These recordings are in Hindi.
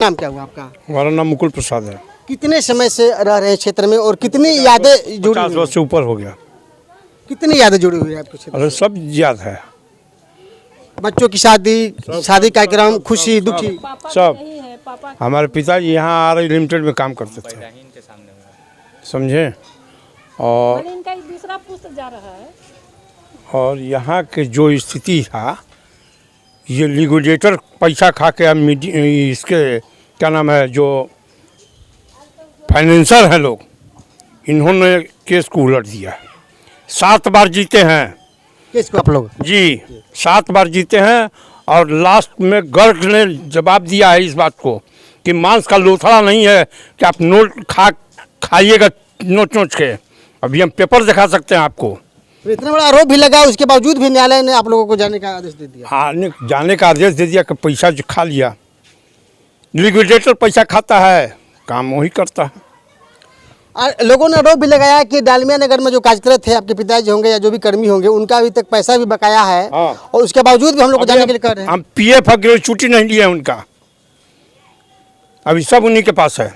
नाम क्या हुआ आपका? हमारा नाम मुकुल प्रसाद है। कितने समय से रह रहे हैं क्षेत्र में और कितनी यादें जुड़ी 50 वर्ष से ऊपर हो गया। कितनी यादें जुड़ी हुई है आपके क्षेत्र? अरे सब याद है। बच्चों की शादी कार्यक्रम, खुशी दुखी सब। हमारे पिताजी यहाँ RI लिमिटेड में काम करते थे, समझे। और इनका दूसरा पुस्त जा रहा है। और यहाँ के जो स्थिति था, ये लिक्विडेटर पैसा खा के अब इसके क्या नाम है, जो फाइनेंसर हैं लोग, इन्होंने केस को उलट दिया। 7 बार जीते हैं केस को आप लोग जी, 7 बार जीते हैं। और लास्ट में गर्ग ने जवाब दिया है इस बात को कि मांस का लोथड़ा नहीं है कि आप नोट खाइएगा नोच नोच के। अभी हम पेपर दिखा सकते हैं आपको। तो इतना बड़ा आरोप भी लगा, उसके बावजूद भी न्यायालय ने आप लोगों को जाने का आदेश दे दिया। हाँ, जाने का आदेश दे दिया कि पैसा जो खा लिया। लिक्विडेटर पैसा खाता है, काम वही करता है। और लोगों ने आरोप भी लगाया कि डालमिया नगर में जो कार्यरत थे आपके पिताजी होंगे या जो भी कर्मी होंगे, उनका अभी तक पैसा भी बकाया है। हाँ। और उसके बावजूद भी हम लोग को जाने के लिए कह रहे हैं। हम PF ग्रेच्युटी नहीं लिए उनका, अभी सब उन्हीं के पास है।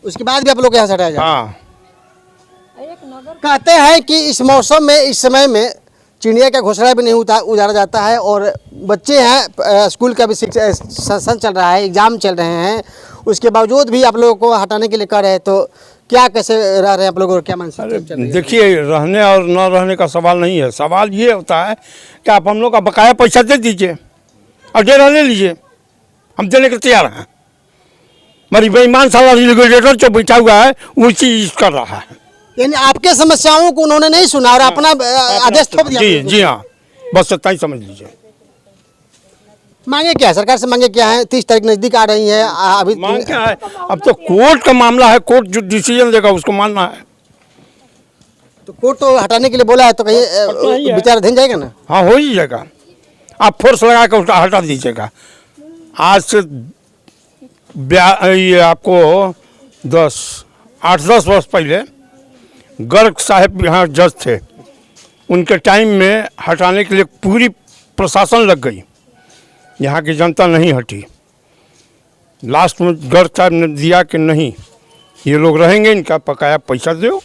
उसके बाद भी आप लोग यहाँ से हटाया जाए। हाँ, कहते हैं कि इस मौसम में, इस समय में चिड़िया का घोंसला भी नहीं उजाड़ा जाता है और बच्चे हैं, स्कूल का भी सेशन चल रहा है, एग्जाम चल रहे हैं, उसके बावजूद भी आप लोगों को हटाने के लिए कह रहे हैं। तो क्या कैसे रह रहे हैं आप लोग और क्या मानसिकता? देखिए, रहने और न रहने का सवाल नहीं है। सवाल ये होता है कि आप हम लोग का बकाया पैसा दे दीजिए और डेरा ले लीजिए, हम देने के तैयार हैं। हमारी बेईमान साला लिक्विडेटर जो बैठा हुआ है वो चीज कर रहा है। यानी आपके समस्याओं को उन्होंने नहीं सुना और अपना आदेश थोप दिया। जी जी हाँ, बस इतना ही समझ लीजिए। मांगे क्या है सरकार से? मांगे क्या है? 30 तारीख नजदीक आ रही है, अभी मांग क्या है? अब तो कोर्ट का मामला है, कोर्ट जो डिसीजन देगा उसको मानना है। तो कोर्ट तो हटाने के लिए बोला है, तो कहीं विचाराधीन जाएगा ना? हाँ, हो ही जाएगा। आप फोर्स लगा कर उसका हटा दीजिएगा। आज से ये आपको 8-10 वर्ष पहले गर्ग साहब यहाँ जज थे, उनके टाइम में हटाने के लिए पूरी प्रशासन लग गई, यहाँ की जनता नहीं हटी। लास्ट में गर्ग साहब ने दिया कि नहीं, ये लोग रहेंगे, इनका बकाया पैसा दो,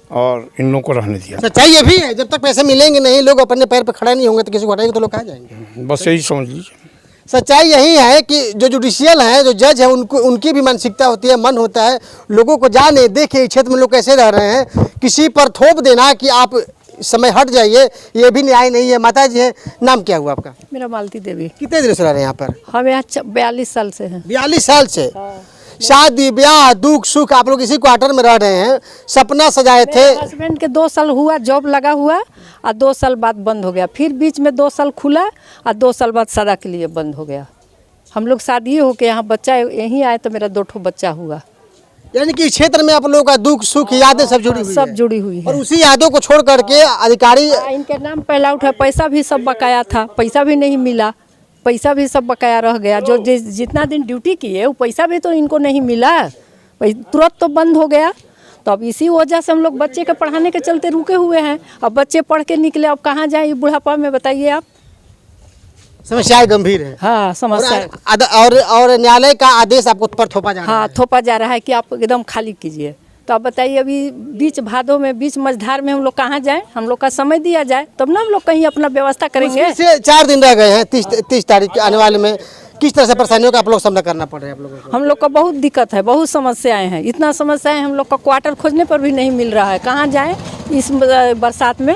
और इन लोगों को रहने दिया। सच्चाई ये भी है, जब तक पैसे मिलेंगे नहीं, लोग अपने पैर पर खड़ा नहीं होंगे तो किसी को हटाएंगे तो लोग कहाँ जाएंगे? बस यही समझ लीजिए। सच्चाई यही है कि जो जुडिशियल है, जो जज है, उनकी भी मानसिकता होती है, मन होता है, लोगों को जाने देखे क्षेत्र में लोग कैसे रह रहे हैं। किसी पर थोप देना कि आप समय हट जाइए, ये भी न्याय नहीं है। माता जी है, नाम क्या हुआ आपका? मेरा मालती देवी। कितने दिन से रह रहे हैं यहाँ पर? हम यहाँ 42 साल से हैं। 42 साल से? शादी ब्याह दुख सुख आप लोग इसी क्वार्टर में रह रहे हैं। सपना सजाए थे। हस्बैंड के 2 साल हुआ जॉब लगा हुआ और 2 साल बाद बंद हो गया, फिर बीच में 2 साल खुला और 2 साल बाद शादी के लिए बंद हो गया। हम लोग शादी होके यहाँ बच्चा यहीं आए तो मेरा 2 ठो बच्चा हुआ। यानी कि क्षेत्र में आप लोगों का दुख सुख यादें सब जुड़ी हुई सब है। जुड़ी हुई है। और उसी यादों को छोड़ करके अधिकारी इनके नाम पहला उठा, पैसा भी सब बकाया था, पैसा भी नहीं मिला, पैसा भी सब बकाया रह गया। जो जितना दिन ड्यूटी किए वो पैसा भी तो इनको नहीं मिला, तुरंत तो बंद हो गया। तो अब इसी वजह से हम लोग बच्चे के पढ़ाने के चलते रुके हुए हैं। अब बच्चे पढ़ के निकले, अब कहाँ जाए बुढ़ापा में, बताइए आप। समस्याएं गंभीर है। हाँ, समस्या। और न्यायालय का आदेश आपको पर थोपा जा रहा है। हाँ, थोपा जा रहा है कि आप एकदम खाली कीजिए। तो आप बताइए, अभी बीच भादों में, बीच मझधार में हम लोग कहाँ जाएं? हम लोग का समय दिया जाए तब ना हम लोग कहीं अपना व्यवस्था करेंगे। से 4 दिन रह गए हैं 30 तारीख आने वाले में। किस तरह से परेशानियों का आप लोग सामना करना पड़ रहा है आप लोगों को? हम लोग का बहुत दिक्कत है, बहुत समस्याएं हैं। इतना समस्याएं हम लोग का क्वार्टर खोजने पर भी नहीं मिल रहा है। कहाँ जाएं इस बरसात में,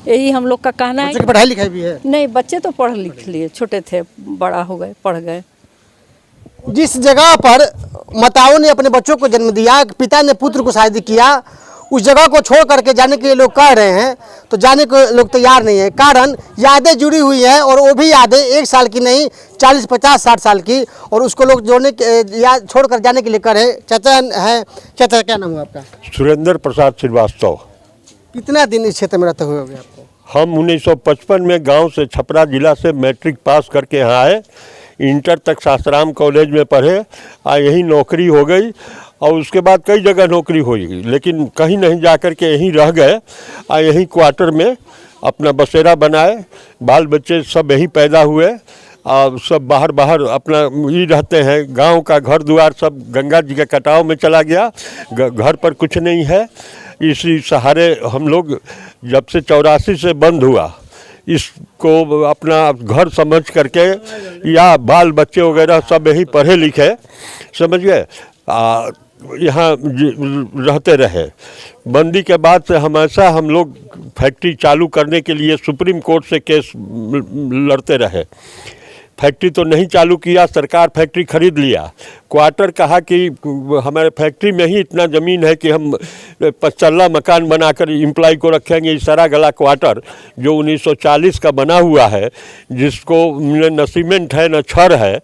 यही हम लोग का कहना है। बच्चों की पढ़ाई लिखाई भी है? नहीं, बच्चे तो पढ़ लिख लिए, छोटे थे, बड़ा हो गए, पढ़ गए। जिस जगह पर माताओं ने अपने बच्चों को जन्म दिया, पिता ने पुत्र को शादी किया, उस जगह को छोड़ करके जाने के लिए लोग कह रहे हैं, तो जाने को लोग तैयार नहीं है। कारण यादें जुड़ी हुई हैं, और वो भी यादें 1 साल की नहीं, 40, 50, 60 साल की, और उसको लोग जोड़ने या छोड़कर जाने के लिए कह रहे। चाचा है, चाचा क्या नाम हुआ आपका? सुरेंद्र प्रसाद श्रीवास्तव। कितना दिन इस क्षेत्र में रहते हुए हो गए आपको? हम 1955 में गांव से, छपरा जिला से मैट्रिक पास करके यहाँ आए। इंटर तक सासाराम कॉलेज में पढ़े, यहीं नौकरी हो गई, और उसके बाद कई जगह नौकरी हो गई, लेकिन कहीं नहीं जा कर के यहीं रह गए। यहीं क्वार्टर में अपना बसेरा बनाए, बाल बच्चे सब यहीं पैदा हुए। सब बाहर बाहर अपना ही रहते हैं। गांव का घर द्वार सब गंगा जी के कटाव में चला गया, घर पर कुछ नहीं है। इसी सहारे हम लोग जब से 84 से बंद हुआ, इसको अपना घर समझ करके या बाल बच्चे वगैरह सब यही पढ़े लिखे, समझ गए, यहाँ रहते रहे। बंदी के बाद से हमेशा हम लोग फैक्ट्री चालू करने के लिए सुप्रीम कोर्ट से केस लड़ते रहे। फैक्ट्री तो नहीं चालू किया, सरकार फैक्ट्री खरीद लिया। क्वार्टर कहा कि हमारे फैक्ट्री में ही इतना ज़मीन है कि हम 5 तल्ला मकान बनाकर एम्प्लॉय को रखेंगे। इस सारा गला क्वार्टर जो 1940 का बना हुआ है, जिसको न सीमेंट है न छड़ है,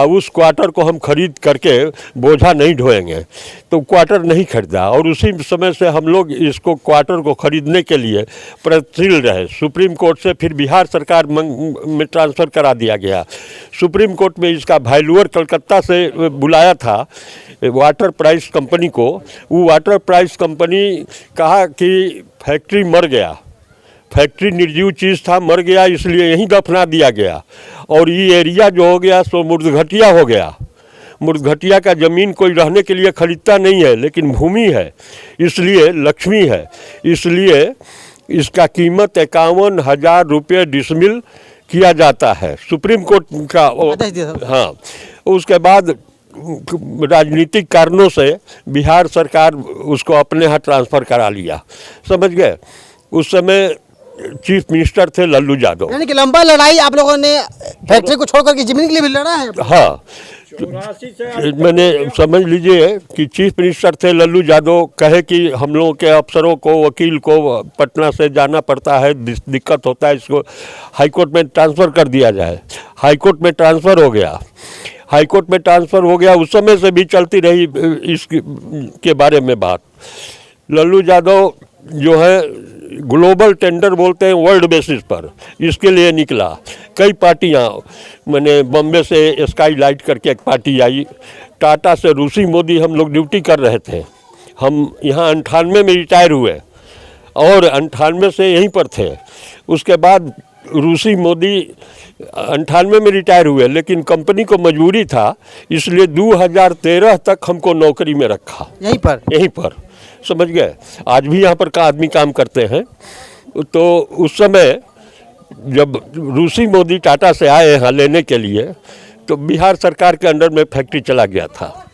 उस क्वार्टर को हम खरीद करके बोझा नहीं ढोएंगे, तो क्वार्टर नहीं खरीदा। और उसी समय से हम लोग इसको क्वार्टर को खरीदने के लिए प्रयत्नशील रहे। सुप्रीम कोर्ट से फिर बिहार सरकार में ट्रांसफ़र करा दिया गया। सुप्रीम कोर्ट में इसका वैल्यूअर कलकत्ता से बुलाया था वाटर प्राइस कंपनी को। वो वाटर प्राइस कंपनी कहा कि फैक्ट्री मर गया, फैक्ट्री निर्जीव चीज़ था, मर गया, इसलिए यहीं दफना दिया गया। और ये एरिया जो हो गया सो मुर्दघटिया हो गया। मुर्दघटिया का ज़मीन कोई रहने के लिए खरीदता नहीं है, लेकिन भूमि है, इसलिए लक्ष्मी है, इसलिए इसका कीमत 51,000 रुपये डिसमिल किया जाता है। सुप्रीम कोर्ट का हाँ, उसके बाद राजनीतिक कारणों से बिहार सरकार उसको अपने यहाँ ट्रांसफ़र करा लिया, समझ गए। उस समय चीफ मिनिस्टर थे लल्लू यादव। यानी कि लंबा लड़ाई आप लोगों ने फैक्ट्री को छोड़कर के जमीन के लिए भी लड़ा है। हाँ, मैंने समझ लीजिए कि चीफ मिनिस्टर थे लल्लू यादव, कहे कि हम लोगों के अफसरों को, वकील को पटना से जाना पड़ता है, दिक्कत होता है, इसको हाईकोर्ट में ट्रांसफ़र कर दिया जाए। हाईकोर्ट में ट्रांसफ़र हो गया, हाईकोर्ट में ट्रांसफ़र हो गया। उस समय से भी चलती रही इसके बारे में बात। लल्लू यादव जो है ग्लोबल टेंडर बोलते हैं वर्ल्ड बेसिस पर, इसके लिए निकला। कई पार्टियां, मैंने बॉम्बे से स्काई लाइट करके एक पार्टी आई, टाटा से रूसी मोदी हम लोग ड्यूटी कर रहे थे। हम यहाँ 98 में रिटायर हुए और 98 से यहीं पर थे। उसके बाद रूसी मोदी 98 में रिटायर हुए, लेकिन कंपनी को मजबूरी था, इसलिए 2013 तक हमको नौकरी में रखा यहीं पर, समझ गए। आज भी यहाँ पर का आदमी काम करते हैं। तो उस समय जब रूसी मोदी टाटा से आए यहाँ लेने के लिए, तो बिहार सरकार के अंडर में फैक्ट्री चला गया था।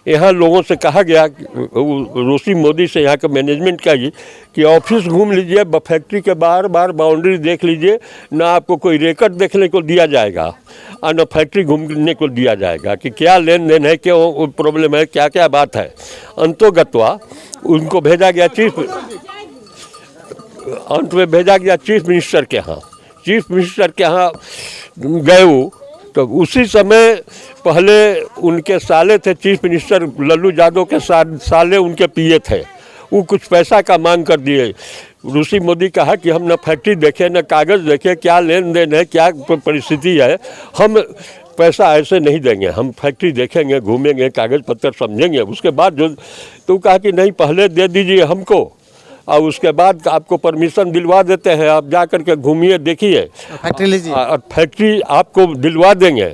यहाँ लोगों से कहा गया, रूसी मोदी से यहाँ के मैनेजमेंट का ही, कि ऑफिस घूम लीजिए, फैक्ट्री के बाहर बाउंड्री देख लीजिए, ना आपको कोई रिकॉर्ड देखने को दिया जाएगा और न फैक्ट्री घूमने को दिया जाएगा कि क्या लेन देन है, क्या प्रॉब्लम है, क्या क्या बात है। अंतोगत्वा उनको भेजा गया अंत में भेजा गया चीफ मिनिस्टर के यहाँ। चीफ मिनिस्टर के यहाँ गए वो, तो उसी समय पहले उनके साले थे चीफ मिनिस्टर लल्लू यादव के साले उनके पीए थे। वो कुछ पैसा का मांग कर दिए। रूसी मोदी कहा कि हम न फैक्ट्री देखे न कागज़ देखे, क्या लेन देन है, क्या परिस्थिति है, हम पैसा ऐसे नहीं देंगे, हम फैक्ट्री देखेंगे, घूमेंगे, कागज़ पत्तर समझेंगे, उसके बाद जो। तो कहा कि नहीं, पहले दे दीजिए हमको और उसके बाद आपको परमिशन दिलवा देते हैं, आप जा कर के घूमिए, देखिए, फैक्ट्री लीजिए, और फैक्ट्री आपको दिलवा देंगे।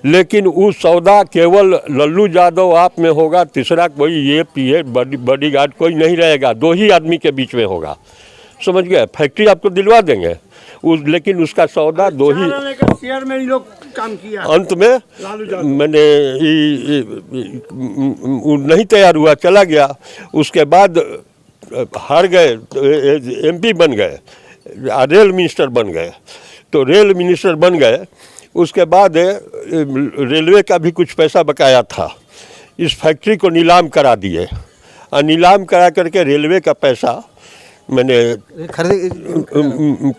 लेकिन वो सौदा केवल लल्लू यादव आप में होगा, तीसरा कोई ये पीए बॉडीगार्ड कोई नहीं रहेगा, 2 ही आदमी के बीच में होगा, समझ गए। फैक्ट्री आपको दिलवा देंगे, लेकिन उसका सौदा 2 ही शेयर में लोग काम किया। अंत में मैंने नहीं तैयार हुआ, चला गया। उसके बाद हार गए, MP बन गए, रेल मिनिस्टर बन गए। तो रेल मिनिस्टर बन गए, उसके बाद रेलवे का भी कुछ पैसा बकाया था, इस फैक्ट्री को नीलाम करा दिए। और नीलाम करा करके रेलवे का पैसा मैंने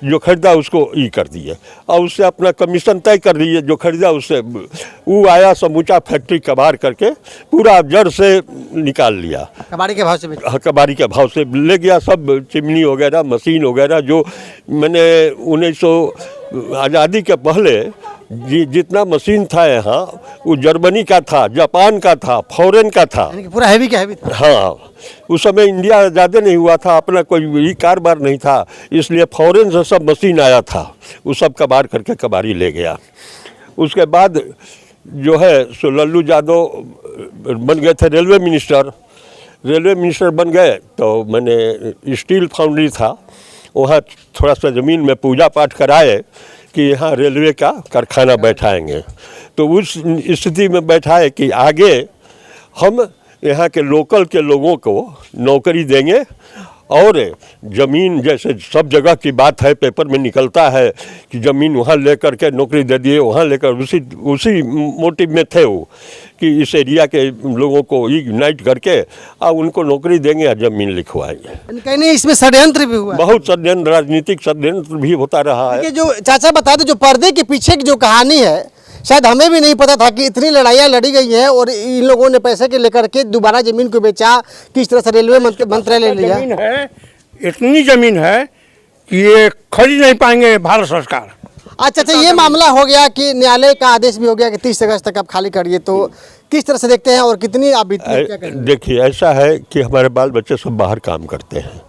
जो खरीदा उसको ई कर दिए और उससे अपना कमीशन तय कर दिए। जो खरीदा उससे वो आया, समूचा फैक्ट्री कबाड़ करके पूरा जड़ से निकाल लिया। कबाड़ी के भाव से कबाड़ी के भाव से ले गया, सब चिमनी वगैरह, मशीन वगैरह। जो मैंने 1900 आज़ादी के पहले जितना मशीन था यहाँ, वो जर्मनी का था, जापान का था, फॉरेन का था, पूरा हैवी का हैवी था। हाँ, उस समय इंडिया ज़्यादा नहीं हुआ था, अपना कोई कारोबार नहीं था, इसलिए फॉरेन से सब मशीन आया था, वो सब कबाड़ करके कबाड़ी ले गया। उसके बाद जो है सो लल्लू यादव बन गए थे रेलवे मिनिस्टर बन गए। तो मैंने स्टील फाउंड्री था, वहाँ थोड़ा सा ज़मीन में पूजा पाठ कराए कि यहाँ रेलवे का कारखाना बैठाएंगे। तो उस स्थिति में बैठाए कि आगे हम यहाँ के लोकल के लोगों को नौकरी देंगे और ज़मीन जैसे सब जगह की बात है, पेपर में निकलता है कि ज़मीन वहाँ लेकर के नौकरी दे दिए, वहाँ लेकर उसी मोटिव में थे वो कि इस एरिया के लोगों को यूनाइट करके उनको नौकरी देंगे या ज़मीन लिखवाएंगे। कहीं नहीं इसमें षड्यंत्र भी हुआ। बहुत षड्यंत्र, राजनीतिक षड्यंत्र भी होता रहा है। ये जो चाचा बता दे, जो पर्दे के पीछे की जो कहानी है, शायद हमें भी नहीं पता था कि इतनी लड़ाइयाँ लड़ी गई हैं और इन लोगों ने पैसे के लेकर के दोबारा जमीन को बेचा, किस तरह से रेलवे मंत्रालय लिया। जमीन है, इतनी जमीन है कि ये खरीद नहीं पाएंगे भारत सरकार। अच्छा, ये मामला हो गया कि न्यायालय का आदेश भी हो गया कि 30 अगस्त तक आप खाली करिए, तो किस तरह से देखते हैं और कितनी आप बीती? देखिए, ऐसा है कि हमारे बाल बच्चे सब बाहर काम करते हैं,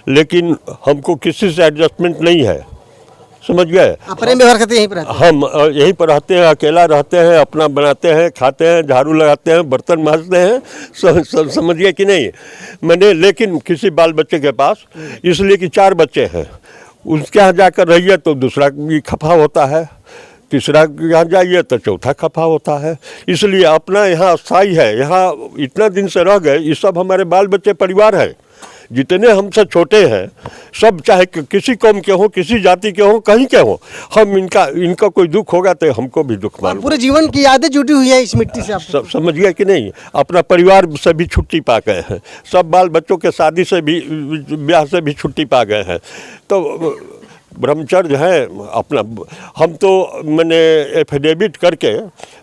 लेकिन हमको किसी से एडजस्टमेंट नहीं है, समझ गए। प्रेम व्यवहार करते यहीं पर रहते हैं? हम यहीं पर रहते हैं, अकेला रहते हैं, अपना बनाते हैं, खाते हैं, झाड़ू लगाते हैं, बर्तन मांजते हैं, समझ गए कि नहीं। मैंने लेकिन किसी बाल बच्चे के पास, इसलिए कि 4 बच्चे हैं, उसके यहाँ जाकर रहिए तो दूसरा भी खफा होता है, तीसरा यहाँ जाइए तो चौथा खफा होता है। इसलिए अपना यहाँ स्थायी है, यहाँ इतना दिन से रह गए। ये सब हमारे बाल बच्चे परिवार है, जितने हमसे छोटे हैं सब, चाहे किसी कौम के हों, किसी जाति के हों, कहीं के हों, हम इनका कोई दुख होगा तो हमको भी दुख मालूम। पूरे जीवन की यादें जुड़ी हुई है इस मिट्टी से। आप समझ गए कि नहीं। अपना परिवार से भी छुट्टी पा गए हैं, सब बाल बच्चों के शादी से भी, ब्याह से भी छुट्टी पा गए हैं। तो ब्रह्मचर्य है अपना। हम तो मैंने एफिडेविट करके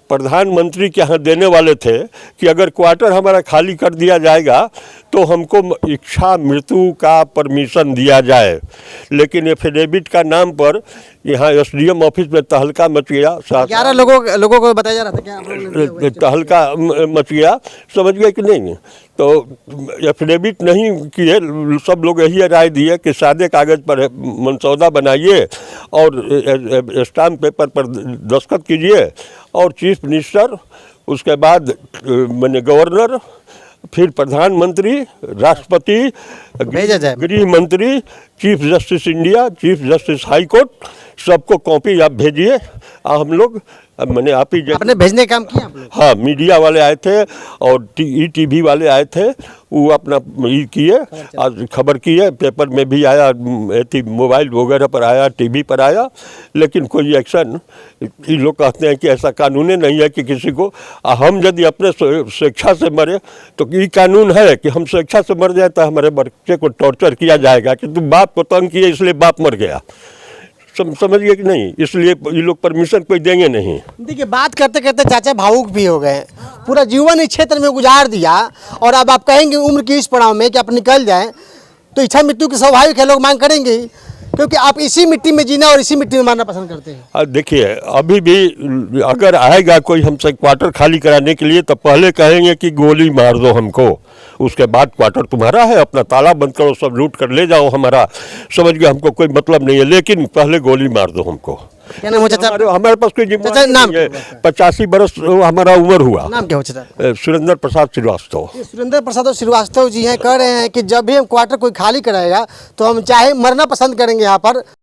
प्रधानमंत्री के यहाँ देने वाले थे कि अगर क्वार्टर हमारा खाली कर दिया जाएगा तो हमको इच्छा मृत्यु का परमिशन दिया जाए, लेकिन एफिडेविट का नाम पर यहाँ एसडीएम ऑफिस में तहलका मच गया। 11 लोगों को बताया जा रहा था क्या तहलका मच गया, समझ गए कि नहीं। तो एफिडेविट नहीं किए, सब लोग यही राय दिए कि सादे कागज़ पर मनसौदा बनाइए और स्टाम्प पेपर पर दस्तखत कीजिए और चीफ मिनिस्टर, उसके बाद मैंने गवर्नर, फिर प्रधानमंत्री, राष्ट्रपति, गृह मंत्री, chief justice India, chief justice high court, सबको कॉपी आप भेजिए। हम लोग मैंने आप ही आपने भेजने काम किया आप लोग? हाँ, मीडिया वाले आए थे और ईटीवी वाले आए थे, वो अपना ये किए, आज खबर किए, पेपर में भी आया, मोबाइल वगैरह पर आया, टीवी पर आया, लेकिन कोई एक्शन। ये लोग कहते हैं कि ऐसा कानून नहीं है कि किसी को, हम यदि अपने स्वेच्छा से मरे तो ये कानून है कि हम स्वेच्छा से मर जाए तो हमारे बच्चे को टॉर्चर किया जाएगा कि तुम बाप को तंग किए इसलिए बाप मर गया, समझिए कि नहीं। इसलिए ये लोग परमिशन कोई देंगे नहीं। देखिए, बात करते करते चाचा भावुक भी हो गए। पूरा जीवन इस क्षेत्र में गुजार दिया और अब आप कहेंगे उम्र की इस पड़ाव में कि आप निकल जाएं, तो इच्छा मृत्यु की स्वाभाविक है, लोग मांग करेंगे, क्योंकि आप इसी मिट्टी में जीना और इसी मिट्टी में मारना पसंद करते हैं। देखिए, अभी भी अगर आएगा कोई हमसे क्वार्टर खाली कराने के लिए तो पहले कहेंगे कि गोली मार दो हमको, उसके बाद क्वार्टर तुम्हारा है, अपना ताला बंद करो, सब लूट कर ले जाओ हमारा, समझ गए, हमको कोई मतलब नहीं है, लेकिन पहले गोली मार दो हमको। क्या नाम हो चाचा? हमारे पास कोई जिम्मेदारी नहीं है। 85 बरस हमारा उम्र हुआ। नाम क्या हो चाचा? सुरेंद्र प्रसाद श्रीवास्तव। सुरेंद्र प्रसाद श्रीवास्तव जी हैं, कह रहे हैं कि जब भी हम क्वार्टर कोई खाली कराएगा तो हम चाहे मरना पसंद करेंगे यहाँ पर।